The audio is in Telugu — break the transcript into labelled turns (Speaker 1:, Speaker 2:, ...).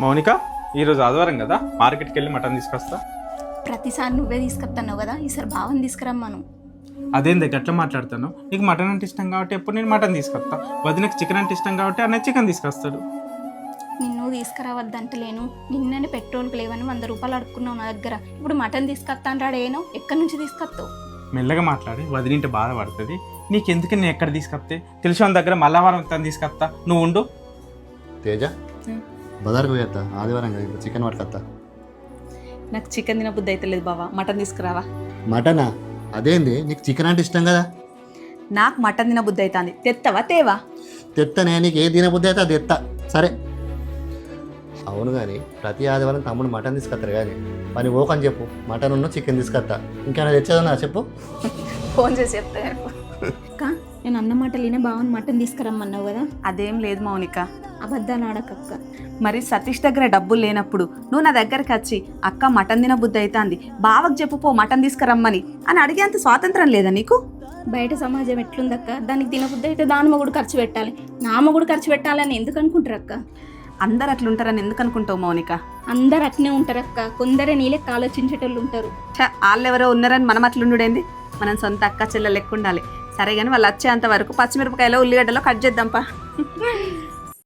Speaker 1: మౌనిక, ఈరోజు ఆదివారం కదా, మార్కెట్కి వెళ్ళి మటన్ తీసుకొస్తా.
Speaker 2: ప్రతిసారి నువ్వే తీసుకొస్తాను కదా, ఈసారి బావని తీసుకురమ్మను.
Speaker 1: అదేంది గట్లా మాట్లాడతాను? నీకు మటన్ అంటే ఇష్టం కాబట్టి ఎప్పుడు నేను మటన్ తీసుకొస్తా. వదినకి చికెన్ అంటే ఇష్టం కాబట్టి అన్న చికెన్ తీసుకొస్తాడు.
Speaker 2: నిన్ను తీసుకురావద్దంటలేను. నిన్ననే పెట్రోల్కి లేవని 100 రూపాయలు అడుక్కున్నావు నా దగ్గర. ఇప్పుడు మటన్ తీసుకొస్తా అంటాడేనో, ఎక్కడి నుంచి తీసుకొస్తావు?
Speaker 1: మెల్లగా మాట్లాడి వదిలింటే బాధపడుతుంది. నీకెందుకు నేను ఎక్కడ తీసుకొస్తే తెలిసి వాళ్ళ దగ్గర మల్లవారం తను తీసుకొస్తా, నువ్వు ఉండు.
Speaker 3: తేజ బజార్కి పోయేస్తా, ఆదివారం కదా, ఇప్పుడు చికెన్ పట్టుకొస్తా.
Speaker 4: నాకు చికెన్ తినబుద్ధి అయితే లేదు బావా, మటన్ తీసుకురావా.
Speaker 3: మటనా? అదేంది, నీకు చికెన్ అంటే ఇష్టం కదా.
Speaker 4: నాకు మటన్ తినబుద్ధి అవుతుంది, తెత్తవా తేవా?
Speaker 3: తెత్తనే, నీకు ఏ తినబుద్ధి అయితే అది తెత్తా. సరే అవును కానీ ప్రతి ఆదివారం తమ్ముడు మటన్ తీసుకొస్తారు కానీ పని ఓకని చెప్పు, మటన్ ఉన్న చికెన్ తీసుకొస్తా. ఇంకేమైనా తెచ్చేదన్నా చెప్పు.
Speaker 4: ఫోన్ చేసి చెప్తా.
Speaker 2: అక్క, నేను అన్న మాటలేనే బావని మటన్ తీసుకురమ్మన్నావు కదా.
Speaker 4: అదేం లేదు మౌనిక,
Speaker 2: అబద్ధాలు ఆడకక్క.
Speaker 4: మరి సతీష్ దగ్గర డబ్బులు లేనప్పుడు నువ్వు నా దగ్గరికి వచ్చి అక్క మటన్ తినబుద్ధి అవుతుంది, బావకు చెప్పుపో మటన్ తీసుకురమ్మని అని అడిగేంత స్వాతంత్రం లేదా నీకు?
Speaker 2: బయట సమాజం ఎట్లుందక్క? దానికి తినబుద్ధి అయితే దాని మొగుడు ఖర్చు పెట్టాలి, నా మొగుడు ఖర్చు పెట్టాలని ఎందుకు అనుకుంటారు అక్క?
Speaker 4: అందరు అట్లుంటారని ఎందుకు అనుకుంటావు మౌనిక?
Speaker 2: అందరు అట్నే ఉంటారక్క, కొందరే నీలెక్క ఆలోచించేటోళ్ళు ఉంటారు.
Speaker 4: వాళ్ళెవరో ఉన్నారని మనం అట్లుండుడేంది? మనం సొంత అక్క చెల్లెలు లెక్క ఉండాలి. సరే కానీ వాళ్ళు వచ్చేంత వరకు పచ్చిమిరపకాయలు ఉల్లిగడ్డలో కట్ చేద్దాంపా.